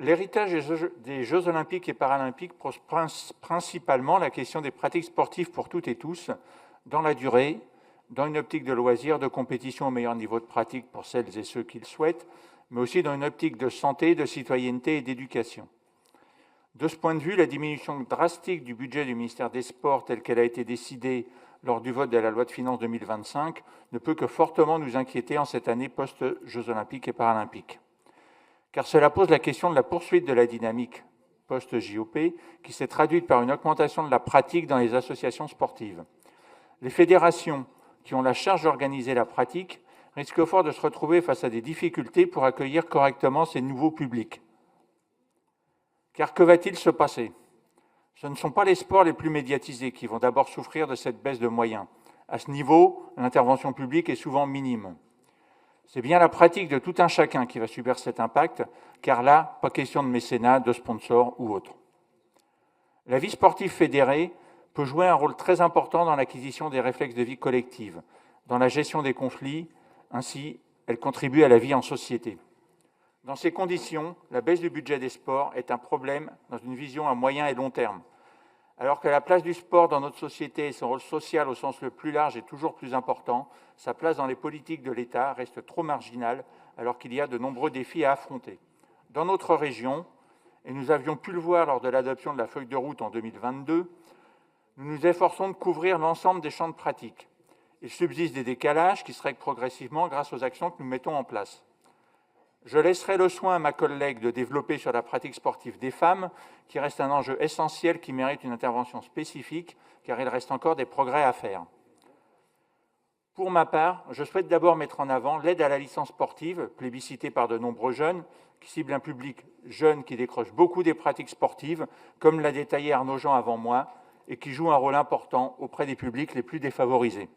L'héritage des Jeux olympiques et paralympiques pose principalement la question des pratiques sportives pour toutes et tous, dans la durée, dans une optique de loisirs, de compétition au meilleur niveau de pratique pour celles et ceux qui le souhaitent, mais aussi dans une optique de santé, de citoyenneté et d'éducation. De ce point de vue, la diminution drastique du budget du ministère des Sports, telle qu'elle a été décidée lors du vote de la loi de finances 2025, ne peut que fortement nous inquiéter en cette année post-Jeux olympiques et paralympiques. Car cela pose la question de la poursuite de la dynamique post-JOP, qui s'est traduite par une augmentation de la pratique dans les associations sportives. Les fédérations qui ont la charge d'organiser la pratique risquent fort de se retrouver face à des difficultés pour accueillir correctement ces nouveaux publics. Car que va-t-il se passer ? Ce ne sont pas les sports les plus médiatisés qui vont d'abord souffrir de cette baisse de moyens. À ce niveau, l'intervention publique est souvent minime. C'est bien la pratique de tout un chacun qui va subir cet impact, car là, pas question de mécénat, de sponsors ou autre. La vie sportive fédérée peut jouer un rôle très important dans l'acquisition des réflexes de vie collective, dans la gestion des conflits, ainsi elle contribue à la vie en société. Dans ces conditions, la baisse du budget des sports est un problème dans une vision à moyen et long terme. Alors que la place du sport dans notre société et son rôle social au sens le plus large est toujours plus important, sa place dans les politiques de l'État reste trop marginale alors qu'il y a de nombreux défis à affronter. Dans notre région, et nous avions pu le voir lors de l'adoption de la feuille de route en 2022, nous nous efforçons de couvrir l'ensemble des champs de pratique. Il subsiste des décalages qui se règlent progressivement grâce aux actions que nous mettons en place. Je laisserai le soin à ma collègue de développer sur la pratique sportive des femmes, qui reste un enjeu essentiel qui mérite une intervention spécifique, car il reste encore des progrès à faire. Pour ma part, je souhaite d'abord mettre en avant l'aide à la licence sportive, plébiscitée par de nombreux jeunes, qui cible un public jeune qui décroche beaucoup des pratiques sportives, comme l'a détaillé Arnaud Jean avant moi, et qui joue un rôle important auprès des publics les plus défavorisés.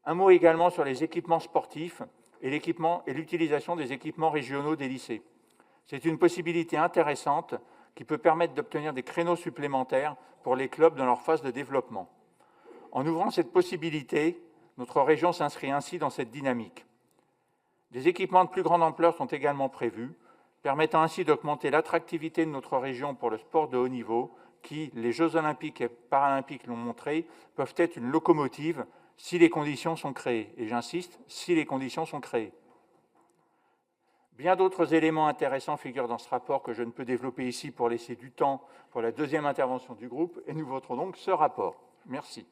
Un mot également sur les équipements sportifs, et l'utilisation des équipements régionaux des lycées. C'est une possibilité intéressante qui peut permettre d'obtenir des créneaux supplémentaires pour les clubs dans leur phase de développement. En ouvrant cette possibilité, notre région s'inscrit ainsi dans cette dynamique. Des équipements de plus grande ampleur sont également prévus, permettant ainsi d'augmenter l'attractivité de notre région pour le sport de haut niveau, qui, les Jeux olympiques et paralympiques l'ont montré, peuvent être une locomotive si les conditions sont créées. Et j'insiste, si les conditions sont créées. Bien d'autres éléments intéressants figurent dans ce rapport que je ne peux développer ici pour laisser du temps pour la deuxième intervention du groupe, et nous voterons donc ce rapport. Merci.